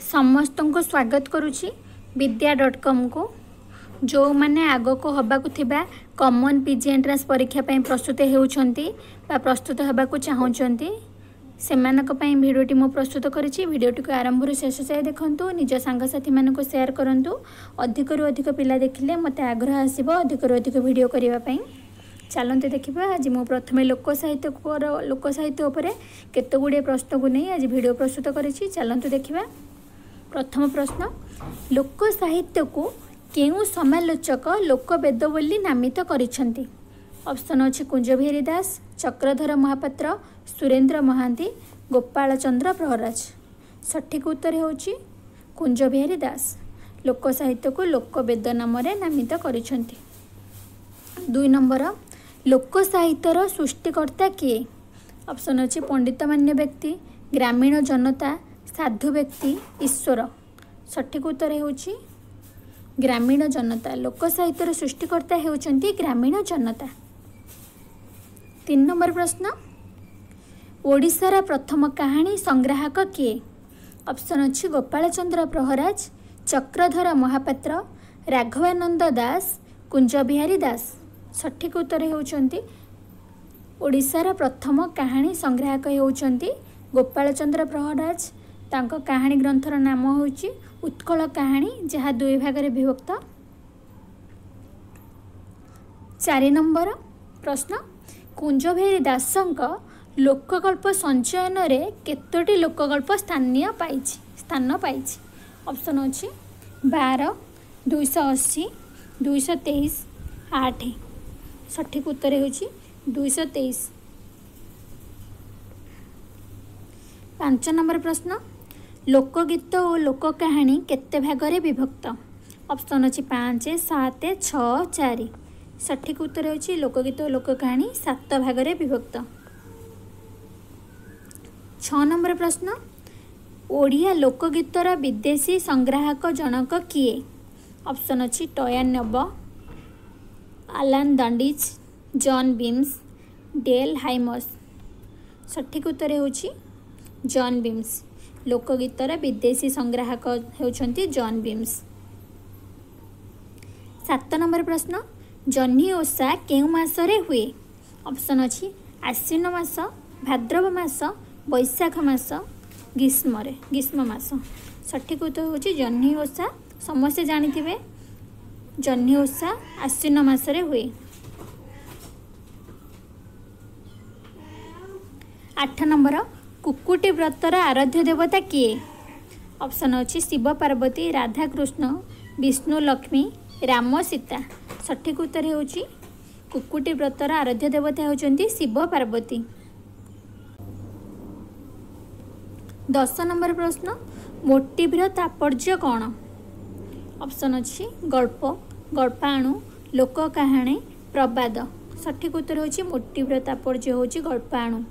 समस्त को स्वागत करुछि विद्या.com को जो माने आगो को हबा को थिबा कॉमन पीजी एंट्रेंस परीक्षा पई प्रस्तुत हेउछंती बा प्रस्तुत हबा को चाहउछंती सेमानक पई भिडियोटी मो प्रस्तुत करिछि। भिडियोटी को आरंभ रु शेष जाय देखंतु, निज सांगसाथी मान को शेयर करंतु। अधिक रु अधिक पिला देखिले मते आग्रह आसीबो अधिक रु अधिक वीडियो करिवा पई। चलते देखा आज मो प्रथम लोक साहित्य उपरे केते गुडे प्रश्न को नहीं आज वीडियो प्रस्तुत करिछि। चलते देखा प्रथम प्रश्न, लोक साहित्य को केउ समालोचक लोकवेद बोली नामित करिसेंती? ऑप्शन अछि कुंजबिहारी दास, चक्रधर महापात्र, सुरेंद्र महांती, गोपाल चंद्र प्रहराज। सठिक उत्तर होछि कुंजबिहारी दास लोक साहित्य को लोकवेद नाम रे नामित करिसेंती। 2 नंबर, लोक साहित्यर सृष्टिकर्ता किए? ऑप्शन अछि पंडित मान्य व्यक्ति, ग्रामीण जनता, साधु व्यक्ति, ईश्वर। सठिक उत्तर होछि ग्रामीण जनता। लोक साहित्यर सृष्टिकर्ता हेउचंती ग्रामीण जनता। 3 नंबर प्रश्न, ओडिशार प्रथम कहानी संग्राहक किए? ऑप्शन अछि गोपाल चंद्र प्रहराज, चक्रधर महापात्र, राघवानंद दास, कुंजबिहारी दास। सठिक उत्तर हेउचंती ओडिशार प्रथम कहानी संग्राहक हेउचंती गोपाल चंद्र प्रहराज। तांको कहानी ग्रंथर नाम होची उत्कल कहानी, जहाँ 2 भाग में विभक्त। 4 नंबर प्रश्न, कुंजबिहारी दासंक लोकगल्प संचयन रे केतोटी लोकगल्प स्थान पाइछि? ऑप्शन अछि 12, 280, 223, 8। सठिक उत्तर होछि 223। 5 नंबर प्रश्न, लोकगीत और लोक कहानी केते भाग में विभक्त? ऑप्शन अछि 5, 7, 6, 4। सठिक उत्तर होछि लोकगीत और लोक कहानी 7 भाग में विभक्त। 6 नंबर प्रश्न, ओडिया लोकगीतर विदेशी संग्राहक जनक किए? ऑप्शन अछि टॉयन नब, आलान डंडिज, जॉन बीम्स, डेल हाइमस। सठिक उत्तर होछि जॉन बीम्स। लोकगीतर विदेशी संग्राहक हेउछंती जॉन बीम्स। 7 नंबर प्रश्न, जह्नी ओषा केउ मासरे हुए? ऑप्शन अछि आश्विन मास, भाद्रव मास, वैशाख मास, ग्रीष्म मास। सठिक उत्तर होछि जह्नी ओषा। समस्ते जानिथिबे जह्नी ओषा आश्विन मासरे हुए। 8 नंबर, कुकुटी व्रतर आराध्य देवता किए? ऑप्शन अछि शिव पार्वती, राधा कृष्ण, विष्णु लक्ष्मी, राम सीता। सठिक उत्तर होछि कुकुटी व्रतर आराध्य देवता होचंती शिव पार्वती। 10 नंबर प्रश्न, मोटिव्र तात्पर्य कौन? ऑप्शन अछि गल्प, गल्पाणु, लोक कहानी, प्रबाद। सठिक उत्तर होछि मोटिव्र तात्पर्य होछि गल्पाणु।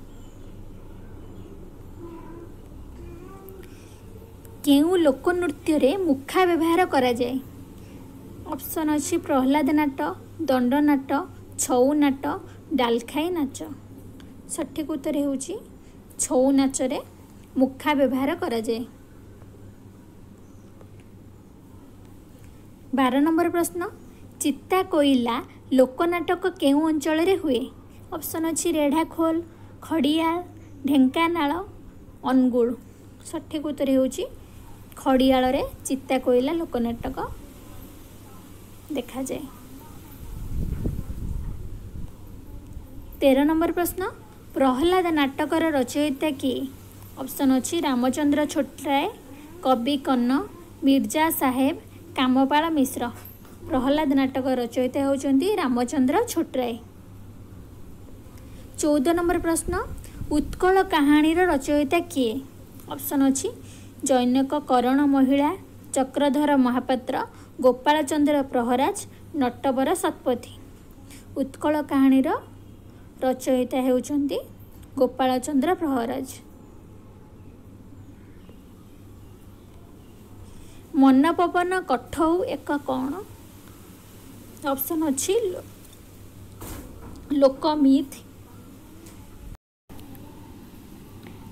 केउ लोकनृत्य रे मुखा व्यवहार करा जाए? ऑप्शन अछि प्रहलाद नाट, दंड नाट, छऊ नाट, डालखाई नाच। सठिक उत्तर होछि छऊ नाच रे मुखा व्यवहार करा जाए। 12 नंबर प्रश्न, चित्ता कोइला लोकनाटक केउ अंचल रे हुए? ऑप्शन अछि रेढ़ाखोल, खड़ियाल, ढेंकानाल, अनुगुल। सठिक उत्तर होछि खड़ियाल रे चित्ता कोइला लोकनाटक देखा जाए। 13 नंबर प्रश्न, प्रहलाद नाटकर रचयिता किए? ऑप्शन अछि रामचंद्र छोटराय, कवि कन्न, मिर्जा साहेब, कामपाल मिश्र। प्रहलाद नाटक रचयिता होचंती रामचंद्र छोटराय। 14 नंबर प्रश्न, उत्कल कहानी रचयिता किए? ऑप्शन अछि जैनक करण महिला, चक्रधर महापात्र, गोपाल चंद्र प्रहराज, नटवर शतपथी। उत्कल कहानी रचयिता हेउचंती गोपाल चंद्र प्रहराज। मन पवन कठौ एक कौन? ऑप्शन अछि लोकमिथ।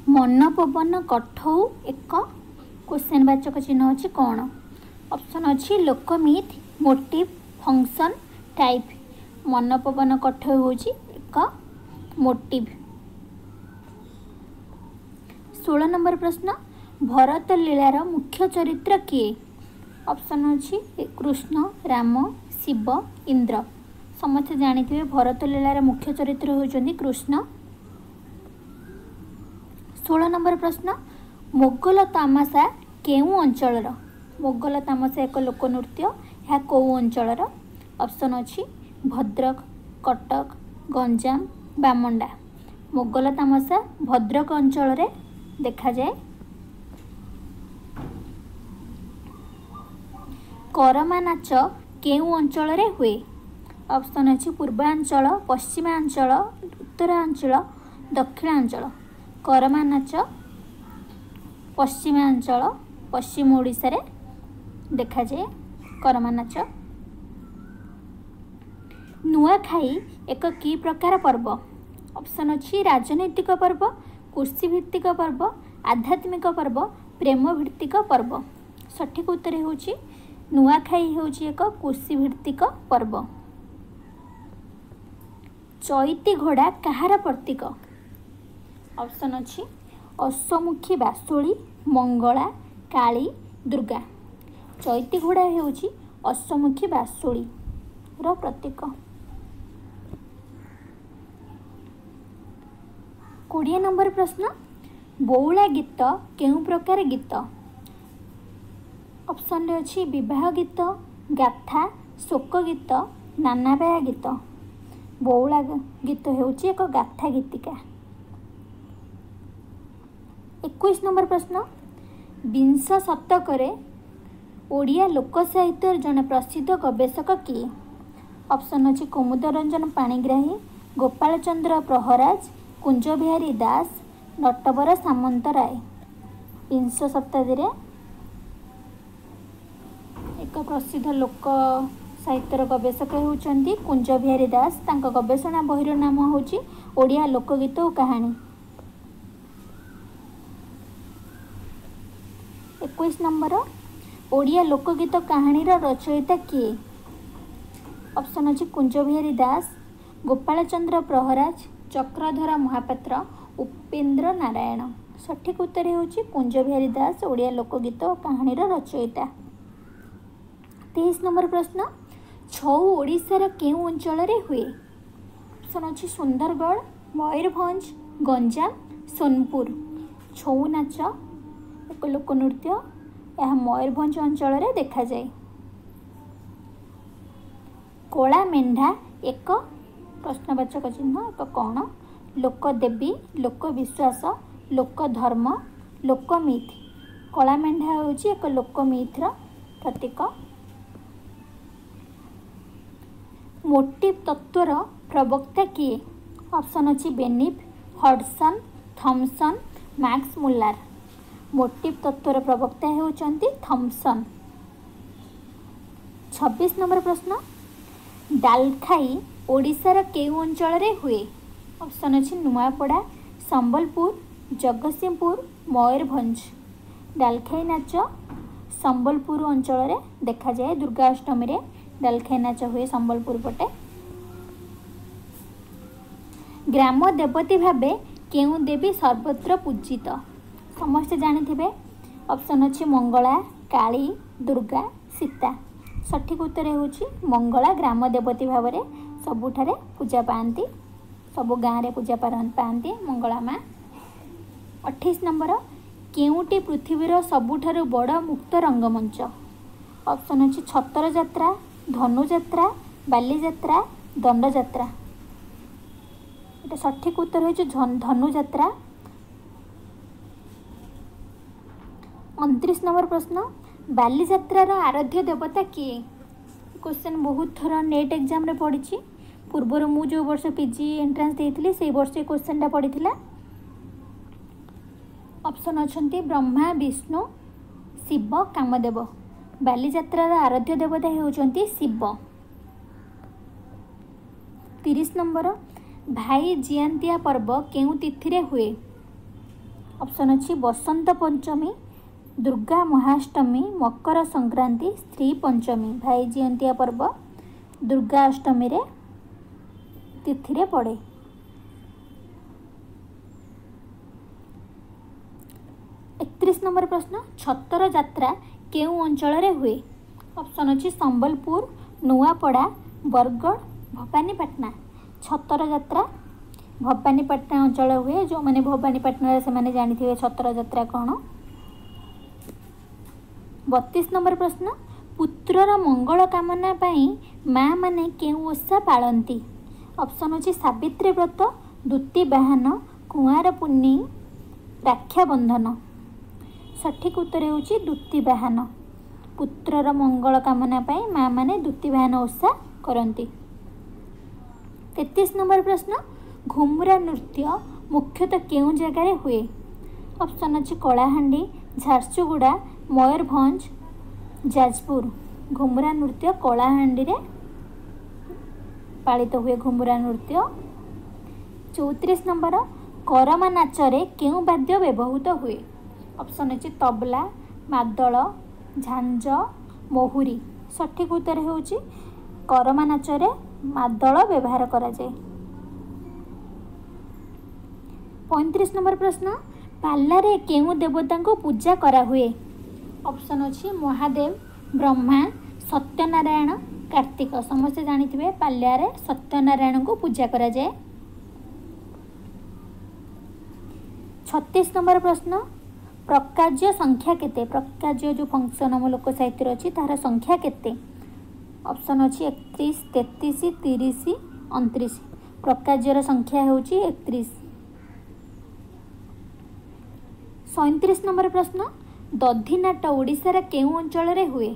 मन पवन कठौ एक क्वेश्चन वाचक चिन्ह अच्छी कौन? ऑप्शन अच्छी लोकमिथ, मोटिव, फंक्शन, टाइप। मनपवन कठोर होची एक मोटिव। 16 नंबर प्रश्न, भरत लीलार मुख्य चरित्र किए? ऑप्शन अच्छी कृष्ण, राम, शिव, इंद्र। समस्त जानिथिबे भरत लीलार मुख्य चरित्र होउचंदी कृष्ण। 16 नंबर प्रश्न, मोगल तामाशा केउ अंचलर? मोगल तामाशा एक लोकनृत्य, यह कौ अंचलर? ऑप्शन अच्छी भद्रक, कटक, गंजाम, बामंडा। मोगल तामाशा भद्रक अंचल रे देखा जाए। करमा नाच केउ अंचल रे हुए? ऑप्शन अच्छी पूर्वांचल, पश्चिमांचल, उत्तरांचल, दक्षिणांचल। करमा नाच पश्चिमांचल, पश्चिम ओडिशा रे देखा जाए करमा नाच। नुआखाई एक की प्रकार पर्व? ऑप्शन अच्छी राजनैतिक पर्व, कृषि भित्तिक पर्व, आध्यात्मिक पर्व, प्रेम भित्तिक पर्व। सठिक उत्तर होची नुआखाई होची एक कृषि भित्तिक पर्व। चैती घोड़ा कहार प्रतीक? ऑप्शन अच्छी अश्वमुखी बासुली, मंगला, काली, दुर्गा। चैती घोड़ा होची अश्वमुखी बासुली रो प्रतीक। 20 नंबर प्रश्न, बौला गीत केउ प्रकार गीत? ऑप्शन अच्छी विवाह गीत, गाथा, शोक गीत, नानाबाया गीत। बौला गीत होची एक गाथा गीतिका। 21 नंबर प्रश्न, विंश शतक ओडिया लोक साहित्य जड़े प्रसिद्ध गवेषक किए? ऑप्शन अच्छी कुमुद रंजन पाणिग्राही, गोपाल चंद्र प्रहराज, कुंज बिहारी दास, नटवर सामंतराय। विंश शताब्दी एक प्रसिद्ध लोक साहित्यर गवेषक होउचंदी कुंज बिहारी दास। तांका गवेषणा बहिर नाम होची ओडिया लोकगीत और कहानी। 21 नंबर, ओडिया लोकगीत कहानी रचयिता किए? ऑप्शन अच्छी कुंज बिहारी दास, गोपाल चंद्र प्रहराज, चक्रधर महापात्र, उपेन्द्र नारायण। सठिक उत्तर होची कुंज बिहारी दास ओडिया लोकगीत और कहानी रचयिता। 23 नंबर प्रश्न, छौ ओडिशार केउ अंचल रे हुए? ऑप्शन अच्छी सुंदरगढ़, मयूरभंज, गंजाम, सोनपुर। छौ नाच एक लोकनृत्य, यह मयूरभंज अंचल रे देखा जाए। कला मेंढा एक प्रश्नवाचक चिन्ह एक कौन? लोकदेवी, लोक विश्वास, लोक धर्म, लोकमिथ। कला मेंढा होची एक लोकमिथर प्रतीक। मोटिव तत्वर प्रवक्ता किए? ऑप्शन अच्छी बेनिफ, Hudson, Thomson, Max Muller. Motive तत्वर प्रवक्ता होउचंती थॉमसन। 26 नंबर प्रश्न, डालखाई ओडिशार केउ अंचल रे हुए? ऑप्शन अच्छी नुआपड़ा, संबलपुर, जगतसिंहपुर, मयूरभंज। डालखाई नाच संबलपुर अंचल रे देखा जाए। दुर्गाष्टमी रे डालखाई नाच हुए संबलपुर पटे। ग्राम देवती भावे केउ देवी सर्वत्र पूजित? समस्त जानिथिबे ऑप्शन अच्छी मंगला, काली, दुर्गा, सीता। सठिक उत्तर होची मंगला ग्राम देवती भाव में सबुठारे पूजा पाती, सबु गाँव में पूजा पाती मंगला माँ। 28 नंबर, केउटी पृथ्वीर सबुठारु बड़ मुक्त रंगमंच? ऑप्शन अच्छी छतर जात्रा, धनुजात्रा, बालीजात्रा, दंडजात्रा। ये सठिक उत्तर होची धनुजात्रा। 29 नंबर प्रश्न, बालीजात्रार आराध्य देवता किए? क्वेश्चन बहुत थर नेट एग्जाम रे पड़ी। पूर्वर मु जो वर्ष पीजी एंट्रांस देइथिली से वर्ष क्वेश्चन पड़ीथिला। ऑप्शन अच्छी ब्रह्मा, विष्णु, शिव, कामदेव। बालीजात्रार आराध्य देवता होउचंती शिव। 30 नंबर, भाई जियांतिया पर्व केउ तिथि रे हुए? ऑप्शन अच्छी बसंत पंचमी, दुर्गा महाअष्टमी, मकर संक्रांति, स्त्री पंचमी भाई जियंतिया पर्व दुर्गा अष्टमी रे तिथि रे पड़े। 31 नंबर प्रश्न, छतर यात्रा केउ अंचल रे हुए? ऑप्शन अच्छी संबलपुर, नुआपड़ा, बरगढ़, भवानीपाटना। छतर यात्रा भवानीपाटना अंचल हुए। जो मैंने भवानीपाटना से मैंने जानी छतर यात्रा कौन। 32 नंबर प्रश्न, पुत्रर मंगल कामना पाई माँ माने केउ ओषा पालती? ऑप्शन अच्छी सावित्री व्रत, दूती बाहन, कुआर पुन्नी, राक्षाबंधन। सठिक उत्तर होची दूती बाहन। पुत्रर मंगल कामना पाई माँ माने दूती बाहन ओषा करती। 33 नंबर प्रश्न, घुमुरा नृत्य मुख्यतः केउं जगार हुए? ऑप्शन अच्छी कलाहांडी, झारसुगुड़ा, मयूरभंज, जाजपुर। घुमुरा नृत्य कलाहांडी रे पालित हुए घुमुरा नृत्य। 34 नंबर, करमा नाच रे केउं वाद्य व्यवहृत हुए? ऑप्शन अच्छी तबला, मादल, झांझ, मोहुरी। सठिक उत्तर होची करमा नाच रे मादल व्यवहार करा जाए। 35 नंबर प्रश्न, पाल्ला रे केउं देवता को पूजा करा हुए? ऑप्शन अच्छी महादेव, ब्रह्मा, सत्यनारायण, कार्तिक। समस्ते जानिथिबे पाल्ला रे सत्यनारायण को पूजा करा जाए। 36 नंबर प्रश्न, प्रकार्य संख्या केते? प्रकार्य जो फंक्शन आम लोक साहित्य अच्छी तार संख्या केते? ऑप्शन अच्छी 31, 33, 30, 29। प्रकार्यर संख्या होची 31। 37 नंबर प्रश्न, दधिनाट ओडिशार केउं अंचल रे हुए?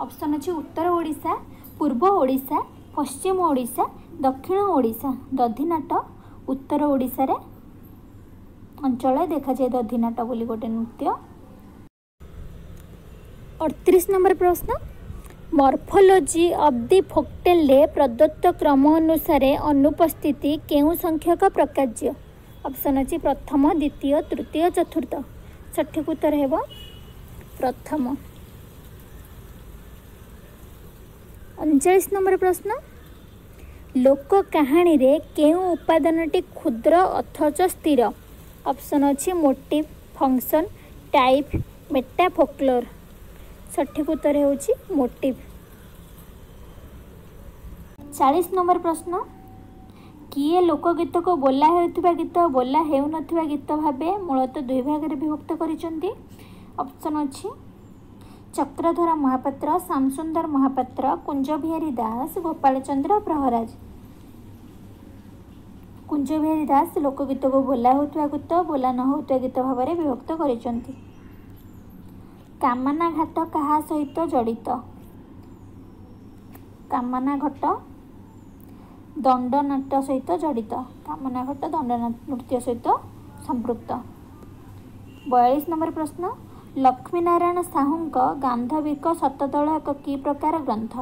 ऑप्शन अच्छी उत्तर ओडिशा, पूर्व ओडिशा, पश्चिम ओडिशा, दक्षिण ओडिशा। दधिनाट उत्तर ओडिशा रे अंचल देखा जाए दधिनाट बोली गोटे नृत्य। 38 नंबर प्रश्न, मॉर्फोलॉजी ऑफ द फोकटेल रे प्रदत्त क्रम अनुसार अनुपस्थिति केउं संख्यक प्रकार्य? ऑप्शन अच्छी प्रथम, द्वितीय, तृतीय, चतुर्थ। सठिक उत्तर हेब प्रथम। 39 नंबर प्रश्न, लोक कहानी रे केउं उपादानटी क्षुद्र अथच स्थिर? ऑप्शन अच्छी motive, function, type, Meta folklore. सठिक उत्तर होची मोटिव। 40 नंबर प्रश्न, किए लोकगीत को बोला हेउथिबा गीत बोला हेउ नथिबा गीत भाबे मूलतः दुई भाग रे विभक्त करिसंती? ऑप्शन अच्छी चक्रधर महापात्र, श्यामसुंदर महापात्र, कुंज बिहारी दास, गोपाल चंद्र प्रहराज। कुंज बिहारी दास लोकगीत को बोला होउथिबा गीत बोला न होउथिबा गीत भाव में विभक्त करिसंती। कामना घाट कहा सहित जड़ित? कामना घाट दंडनाट्य सहित जड़ित। कामना घाट दंडनाट्य नृत्य सहित संपृक्त। 42 नंबर प्रश्न, लक्ष्मीनारायण साहूंक गांधविक शतदल एक कि प्रकार ग्रंथ?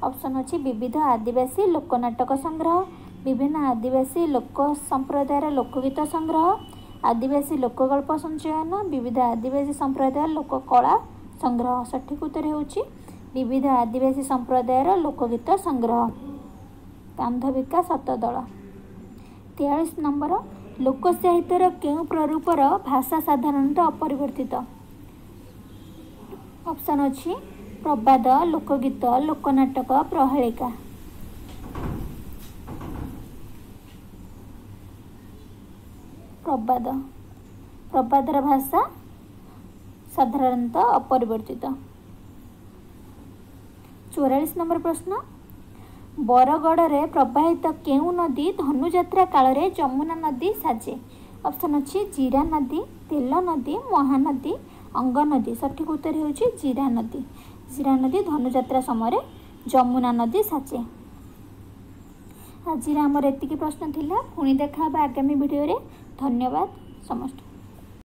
ऑप्शन अच्छी विविध आदिवासी लोकनाटक संग्रह, विभिन्न आदिवासी लोक संप्रदायर लोकगीत संग्रह, आदिवासी लोकगल्प संचयन, विविध आदिवासी संप्रदाय लोककला संग्रह। सठिक उत्तर होची विविध आदिवासी संप्रदायर लोकगीत संग्रह, गांधविका शतदल। 43 नंबर, लोक साहित्यर केउं प्ररूपर भाषा साधारणतः अपरिवर्तित? ऑप्शन अच्छी प्रबाद, लोकगीत, लोकनाटक, प्रहेलिका। प्रबाद, प्रबादर भाषा साधारणतः अपरिवर्तित। 44 नंबर प्रश्न, बरगढ़ रे प्रवाहित केउं नदी धनुଯାତ୍ରା काल जमुना नदी साजे? ऑप्शन अच्छी जीरा नदी, तेल नदी, महानदी, अंग नदी। सठिक उत्तर होची जीरा नदी। जीरा नदी धनुଯାत्रा समय जमुना नदी साजे। आज आमर एतिकी प्रश्न थिला। पुणी देखा आगामी वीडियो रे। धन्यवाद समस्त।